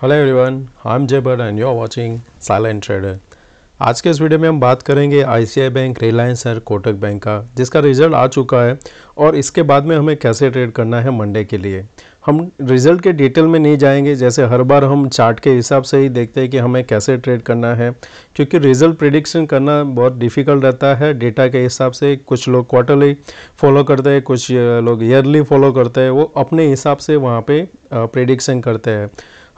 Hello everyone, I am Jay Bhatt and you are watching Silent Trader. आज के इस video में हम बात करेंगे आईसीआई बैंक, रिलायंस और कोटक बैंक का, जिसका रिजल्ट आ चुका है और इसके बाद में हमें कैसे ट्रेड करना है मंडे के लिए। हम रिजल्ट के डिटेल में नहीं जाएंगे, जैसे हर बार हम चार्ट के हिसाब से ही देखते हैं कि हमें कैसे ट्रेड करना है, क्योंकि रिजल्ट प्रिडिक्शन करना बहुत डिफ़िकल्ट रहता है डेटा के हिसाब से। कुछ लोग क्वार्टरली फॉलो करते हैं, कुछ लोग ईयरली फॉलो करते हैं, वो अपने हिसाब से वहाँ पे प्रिडिक्शन करते हैं।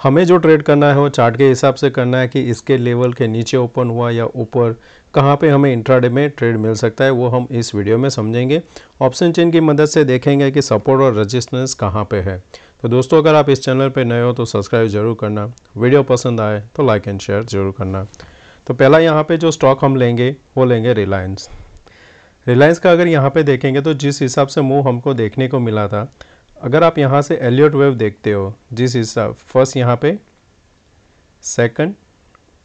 हमें जो ट्रेड करना है वो चार्ट के हिसाब से करना है कि इसके लेवल के नीचे ओपन हुआ या ऊपर, कहाँ पे हमें इंट्राडे में ट्रेड मिल सकता है, वो हम इस वीडियो में समझेंगे। ऑप्शन चेन की मदद से देखेंगे कि सपोर्ट और रेजिस्टेंस कहाँ पे है। तो दोस्तों, अगर आप इस चैनल पे नए हो तो सब्सक्राइब जरूर करना, वीडियो पसंद आए तो लाइक एंड शेयर जरूर करना। तो पहला यहाँ पे जो स्टॉक हम लेंगे वो लेंगे रिलायंस। रिलायंस का अगर यहाँ पे देखेंगे तो जिस हिसाब से मूव हमको देखने को मिला था, अगर आप यहाँ से एलियट वेव देखते हो, जिस हिसाब फर्स्ट यहाँ पे, सेकंड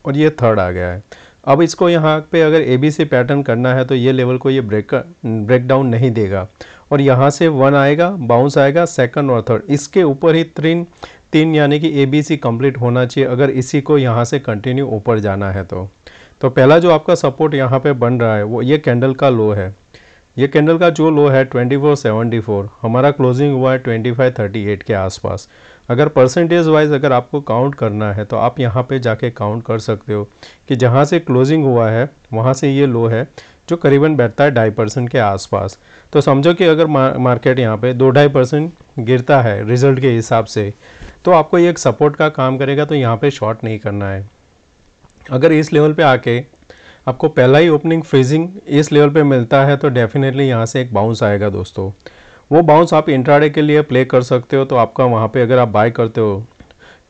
और ये थर्ड आ गया है। अब इसको यहाँ पे अगर एबीसी पैटर्न करना है तो ये लेवल को ये ब्रेक डाउन नहीं देगा और यहाँ से वन आएगा, बाउंस आएगा, सेकंड और थर्ड, इसके ऊपर ही तीन यानी कि एबीसी कंप्लीट होना चाहिए अगर इसी को यहाँ से कंटिन्यू ऊपर जाना है तो पहला जो आपका सपोर्ट यहाँ पे बन रहा है वो ये कैंडल का लो है। ये कैंडल का जो लो है 2474, हमारा क्लोजिंग हुआ है 2538 के आसपास। अगर परसेंटेज वाइज अगर आपको काउंट करना है तो आप यहाँ पे जाके काउंट कर सकते हो कि जहाँ से क्लोजिंग हुआ है वहाँ से ये लो है जो करीबन बैठता है 2.5% के आसपास। तो समझो कि अगर मार्केट यहाँ पे 2-2.5% गिरता है रिजल्ट के हिसाब से, तो आपको ये एक सपोर्ट का काम करेगा, तो यहाँ पे शॉर्ट नहीं करना है। अगर इस लेवल पे आके आपको पहला ही ओपनिंग फ्रीजिंग इस लेवल पे मिलता है तो डेफिनेटली यहाँ से एक बाउंस आएगा दोस्तों। वो बाउंस आप इंट्राडे के लिए प्ले कर सकते हो। तो आपका वहाँ पे अगर आप बाय करते हो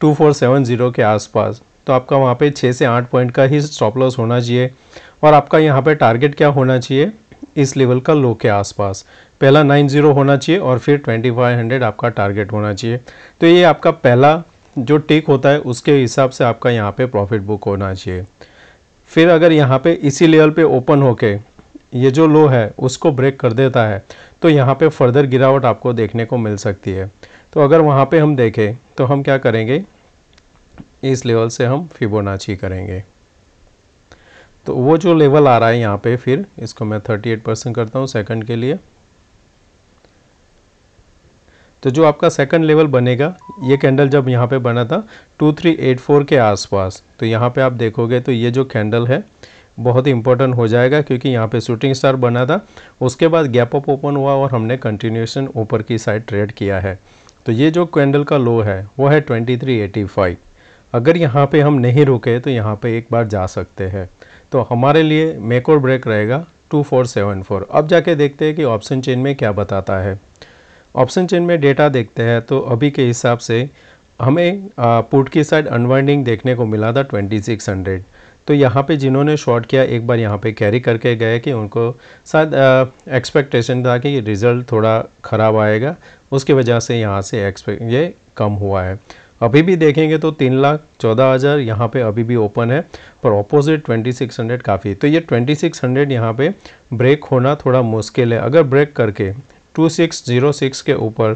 2470 के आसपास, तो आपका वहाँ पे 6 से 8 पॉइंट का ही स्टॉप लॉस होना चाहिए और आपका यहाँ पे टारगेट क्या होना चाहिए, इस लेवल का लो के आसपास। पहला 90 होना चाहिए और फिर 2500 आपका टारगेट होना चाहिए। तो ये आपका पहला जो टिक होता है उसके हिसाब से आपका यहाँ पे प्रॉफिट बुक होना चाहिए। फिर अगर यहाँ पे इसी लेवल पे ओपन होके ये जो लो है उसको ब्रेक कर देता है तो यहाँ पे फर्दर गिरावट आपको देखने को मिल सकती है। तो अगर वहाँ पे हम देखें तो हम क्या करेंगे, इस लेवल से हम फिबोनाची करेंगे। तो वो जो लेवल आ रहा है यहाँ पे, फिर इसको मैं 38% करता हूँ सेकंड के लिए। तो जो आपका सेकंड लेवल बनेगा, ये कैंडल जब यहाँ पे बना था 2384 के आसपास, तो यहाँ पे आप देखोगे तो ये जो कैंडल है बहुत ही इंपॉर्टेंट हो जाएगा, क्योंकि यहाँ पे शूटिंग स्टार बना था, उसके बाद गैप अप ओपन हुआ और हमने कंटिन्यूएशन ऊपर की साइड ट्रेड किया है। तो ये जो कैंडल का लो है वो है 2385। अगर यहाँ पे हम नहीं रुके तो यहाँ पे एक बार जा सकते हैं। तो हमारे लिए मेक और ब्रेक रहेगा 2474। अब जाके देखते हैं कि ऑप्शन चेन में क्या बताता है। ऑप्शन चेन में डेटा देखते हैं तो अभी के हिसाब से हमें पुट की साइड अनवाइंडिंग देखने को मिला था 2600। तो यहाँ पे जिन्होंने शॉर्ट किया एक बार यहाँ पे कैरी करके गए कि उनको शायद एक्सपेक्टेशन था कि रिज़ल्ट थोड़ा ख़राब आएगा, उसकी वजह से यहाँ से ये कम हुआ है। अभी भी देखेंगे तो 3,14,000 यहाँ पे अभी भी ओपन है, पर ऑपोजिट 2600 काफ़ी। तो ये 2600 यहाँ पे ब्रेक होना थोड़ा मुश्किल है। अगर ब्रेक करके 2606 के ऊपर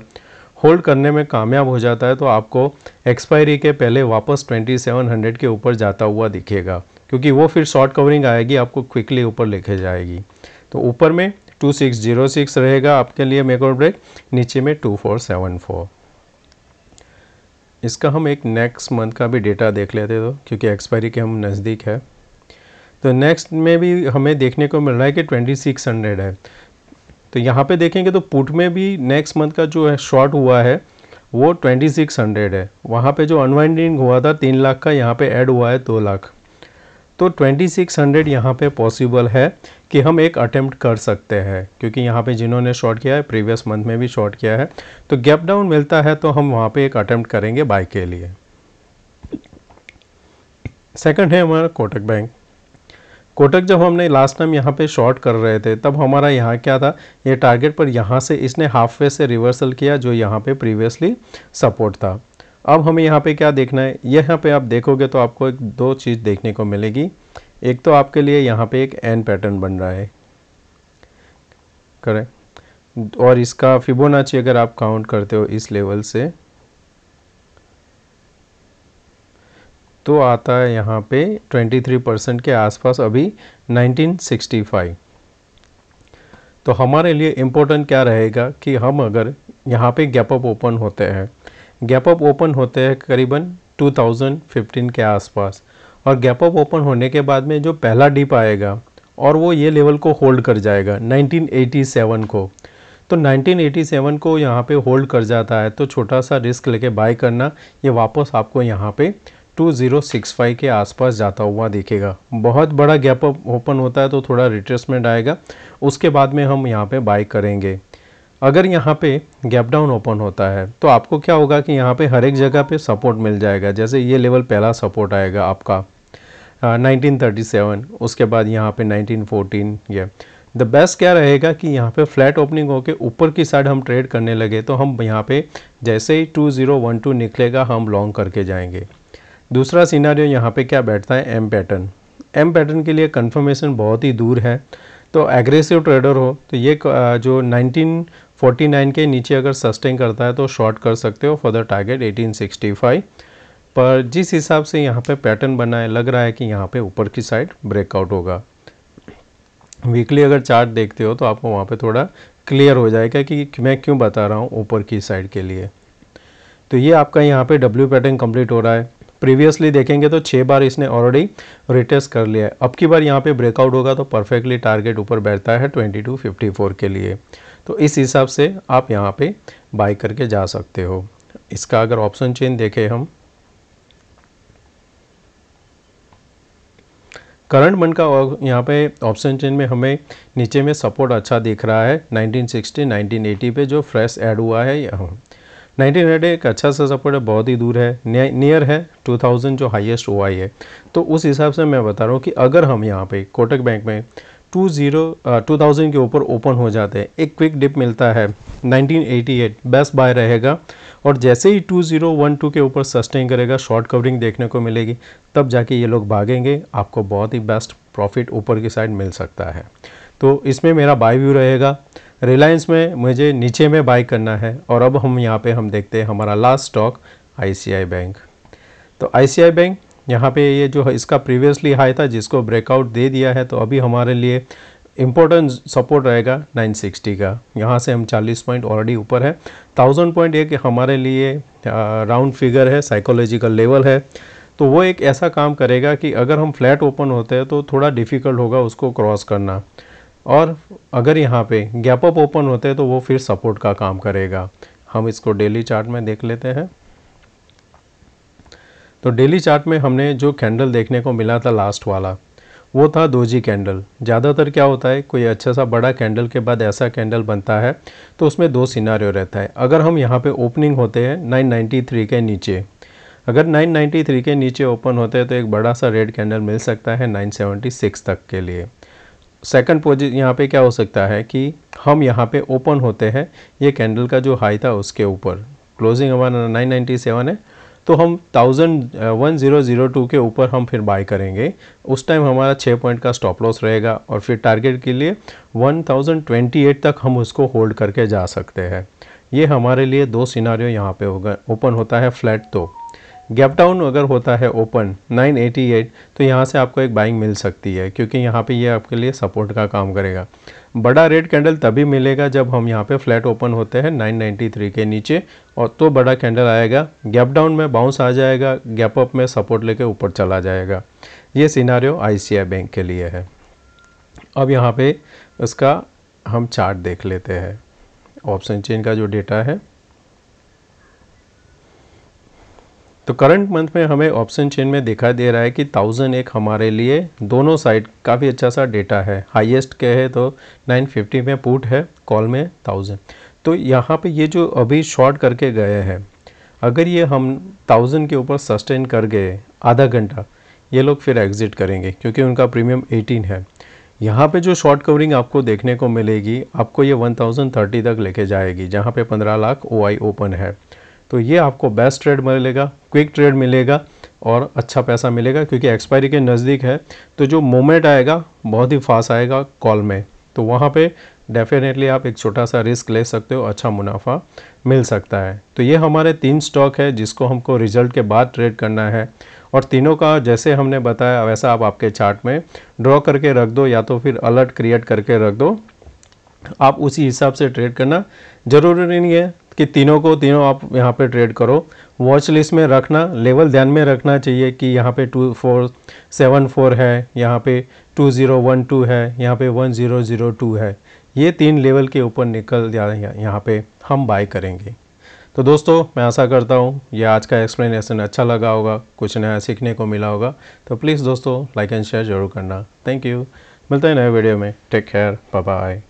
होल्ड करने में कामयाब हो जाता है तो आपको एक्सपायरी के पहले वापस 2700 के ऊपर जाता हुआ दिखेगा, क्योंकि वो फिर शॉर्ट कवरिंग आएगी, आपको क्विकली ऊपर लेके जाएगी। तो ऊपर में 2606 रहेगा आपके लिए मेक और ब्रेक, नीचे में 2474। इसका हम एक नेक्स्ट मंथ का भी डेटा देख लेते तो, क्योंकि एक्सपायरी के हम नज़दीक है। तो नेक्स्ट में भी हमें देखने को मिल रहा है कि 2600 है। तो यहाँ पे देखेंगे तो पुट में भी नेक्स्ट मंथ का जो है शॉर्ट हुआ है वो 2600 है। वहाँ पे जो अनवाइंडिंग हुआ था 3 लाख का, यहाँ पे ऐड हुआ है 2 लाख। तो 2600 यहाँ पे पॉसिबल है कि हम एक अटेम्प्ट कर सकते हैं, क्योंकि यहाँ पे जिन्होंने शॉर्ट किया है प्रीवियस मंथ में भी शॉर्ट किया है, तो गैप डाउन मिलता है तो हम वहाँ पे एक अटेम्प्ट करेंगे बाय के लिए। सेकंड है हमारा कोटक बैंक। कोटक जब हमने लास्ट टाइम यहाँ पे शॉर्ट कर रहे थे तब हमारा यहाँ क्या था, ये टारगेट पर यहाँ से इसने हाफ वे से रिवर्सल किया जो यहाँ पे प्रीवियसली सपोर्ट था। अब हमें यहाँ पे क्या देखना है, यहाँ पे आप देखोगे तो आपको एक दो चीज़ देखने को मिलेगी। एक तो आपके लिए यहाँ पे एक एन पैटर्न बन रहा है, करेक्ट, और इसका फिबोनाची अगर आप काउंट करते हो इस लेवल से तो आता है यहाँ पे 23% के आसपास अभी 1965। तो हमारे लिए इम्पोर्टेंट क्या रहेगा कि हम अगर यहाँ पे गैप अप ओपन होते हैं, गैप अप ओपन होते हैं करीबन 2015 के आसपास, और गैप अप ओपन होने के बाद में जो पहला डिप आएगा और वो ये लेवल को होल्ड कर जाएगा 1987 को, तो 1987 को यहाँ पे होल्ड कर जाता है तो छोटा सा रिस्क लेके बाय करना, ये वापस आपको यहाँ पे 2065 के आसपास जाता हुआ दिखेगा। बहुत बड़ा गैप अप ओपन होता है तो थोड़ा रिट्रेसमेंट आएगा, उसके बाद में हम यहाँ पे बाय करेंगे। अगर यहाँ पे गैप डाउन ओपन होता है तो आपको क्या होगा कि यहाँ पे हर एक जगह पे सपोर्ट मिल जाएगा। जैसे ये लेवल पहला सपोर्ट आएगा आपका 1937, उसके बाद यहाँ पे 1914। ये द बेस्ट क्या रहेगा कि यहाँ पे फ्लैट ओपनिंग होके ऊपर की साइड हम ट्रेड करने लगे तो हम यहाँ पे जैसे ही 2012 निकलेगा हम लॉन्ग करके जाएंगे। दूसरा सिनारियो यहाँ पे क्या बैठता है, एम पैटर्न। एम पैटर्न के लिए कंफर्मेशन बहुत ही दूर है, तो एग्रेसिव ट्रेडर हो तो ये जो 1949 के नीचे अगर सस्टेन करता है तो शॉर्ट कर सकते हो फॉर द टारगेट 1865। पर जिस हिसाब से यहाँ पे पैटर्न बना है लग रहा है कि यहाँ पे ऊपर की साइड ब्रेकआउट होगा। वीकली अगर चार्ट देखते हो तो आपको वहाँ पे थोड़ा क्लियर हो जाएगा कि मैं क्यों बता रहा हूँ ऊपर की साइड के लिए। तो ये आपका यहाँ पे डब्ल्यू पैटर्न कंप्लीट हो रहा है। प्रीवियसली देखेंगे तो 6 बार इसने ऑलरेडी रिटेस्ट कर लिया है। अब की बार यहाँ पे ब्रेकआउट होगा तो परफेक्टली टारगेट ऊपर बैठता है 2254 के लिए। तो इस हिसाब से आप यहाँ पे बाय करके जा सकते हो। इसका अगर ऑप्शन चेन देखें हम, करंट मंथ का यहाँ पे ऑप्शन चेन में हमें नीचे में सपोर्ट अच्छा दिख रहा है 1960 1980 पे जो फ्रेश ऐड हुआ है। यहाँ 1980 एक अच्छा सा सपोर्ट है, बहुत ही दूर है, नियर है 2000 जो हाईएस्ट हुआ है। तो उस हिसाब से मैं बता रहा हूँ कि अगर हम यहाँ पे कोटक बैंक में 2000 के ऊपर ओपन हो जाते हैं, एक क्विक डिप मिलता है 1988, बेस्ट बाय रहेगा। और जैसे ही 2012 के ऊपर सस्टेन करेगा, शॉर्ट कवरिंग देखने को मिलेगी, तब जाके ये लोग भागेंगे, आपको बहुत ही बेस्ट प्रॉफिट ऊपर की साइड मिल सकता है। तो इसमें मेरा बाय व्यू रहेगा। रिलायंस में मुझे नीचे में बाय करना है। और अब हम यहाँ पे हम देखते हैं हमारा लास्ट स्टॉक ICICI बैंक। तो ICICI बैंक यहाँ पे ये जो है इसका प्रीवियसली हाई था जिसको ब्रेकआउट दे दिया है, तो अभी हमारे लिए इम्पोर्टेंट सपोर्ट रहेगा 960 का। यहाँ से हम 40 पॉइंट ऑलरेडी ऊपर है। 1000 पॉइंट एक हमारे लिए राउंड फिगर है, साइकोलॉजिकल लेवल है। तो वो एक ऐसा काम करेगा कि अगर हम फ्लैट ओपन होते हैं तो थोड़ा डिफ़िकल्ट होगा उसको क्रॉस करना, और अगर यहाँ पे गैप अप ओपन होते हैं तो वो फिर सपोर्ट का काम करेगा। हम इसको डेली चार्ट में देख लेते हैं। तो डेली चार्ट में हमने जो कैंडल देखने को मिला था लास्ट वाला, वो था दोजी कैंडल। ज़्यादातर क्या होता है, कोई अच्छा सा बड़ा कैंडल के बाद ऐसा कैंडल बनता है तो उसमें दो सिनारियो रहता है। अगर हम यहाँ पे ओपनिंग होते हैं 993 के नीचे, अगर 993 के नीचे ओपन होते हैं तो एक बड़ा सा रेड कैंडल मिल सकता है 976 तक के लिए। सेकंड पोजीशन यहाँ पे क्या हो सकता है कि हम यहाँ पे ओपन होते हैं, ये कैंडल का जो हाई था उसके ऊपर, क्लोजिंग हमारा 997 है, तो हम 1002 के ऊपर हम फिर बाय करेंगे। उस टाइम हमारा 6 पॉइंट का स्टॉप लॉस रहेगा और फिर टारगेट के लिए 1028 तक हम उसको होल्ड करके जा सकते हैं। ये हमारे लिए दो सिनारियो यहाँ पे होगा। ओपन होता है फ्लैट तो गैप डाउन अगर होता है ओपन 988, तो यहाँ से आपको एक बाइंग मिल सकती है, क्योंकि यहाँ पे ये आपके लिए सपोर्ट का काम करेगा। बड़ा रेड कैंडल तभी मिलेगा जब हम यहाँ पे फ्लैट ओपन होते हैं 993 के नीचे, और तो बड़ा कैंडल आएगा, गैप डाउन में बाउंस आ जाएगा, गैप अप में सपोर्ट लेके ऊपर चला जाएगा। ये सिनारियो ICICI बैंक के लिए है। अब यहाँ पे इसका हम चार्ट देख लेते हैं, ऑप्शन चेन का जो डेटा है। तो करंट मंथ में हमें ऑप्शन चेन में दिखाई दे रहा है कि 1000 एक हमारे लिए दोनों साइड काफ़ी अच्छा सा डेटा है। हाईएस्ट के है तो 950 में पुट है, कॉल में 1000। तो यहाँ पे ये जो अभी शॉर्ट करके गए हैं, अगर ये हम 1000 के ऊपर सस्टेन कर गए आधा घंटा, ये लोग फिर एग्जिट करेंगे क्योंकि उनका प्रीमियम 18 है। यहाँ पे जो शॉर्ट कवरिंग आपको देखने को मिलेगी, आपको ये 1030 तक लेके जाएगी, जहाँ पे 15 लाख OI ओपन है। तो ये आपको बेस्ट ट्रेड मिलेगा, क्विक ट्रेड मिलेगा और अच्छा पैसा मिलेगा, क्योंकि एक्सपायरी के नज़दीक है। तो जो मोमेंट आएगा बहुत ही फास्ट आएगा कॉल में। तो वहाँ पे डेफिनेटली आप एक छोटा सा रिस्क ले सकते हो, अच्छा मुनाफा मिल सकता है। तो ये हमारे 3 स्टॉक है जिसको हमको रिजल्ट के बाद ट्रेड करना है, और तीनों का जैसे हमने बताया वैसा आप आपके चार्ट में ड्रॉ करके रख दो या तो फिर अलर्ट क्रिएट करके रख दो। आप उसी हिसाब से ट्रेड करना, ज़रूरी नहीं है कि तीनों आप यहाँ पे ट्रेड करो। वॉच लिस्ट में रखना, लेवल ध्यान में रखना चाहिए कि यहाँ पे 2474 है, यहाँ पे 2012 है, यहाँ पे 1002 है। ये 3 लेवल के ऊपर निकल जाए यहाँ पे हम बाय करेंगे। तो दोस्तों मैं आशा करता हूँ ये आज का एक्सप्लेनेशन अच्छा लगा होगा, कुछ नया सीखने को मिला होगा। तो प्लीज़ दोस्तों लाइक एंड शेयर जरूर करना। Thank you. मिलते हैं नए वीडियो में। Take care, bye bye.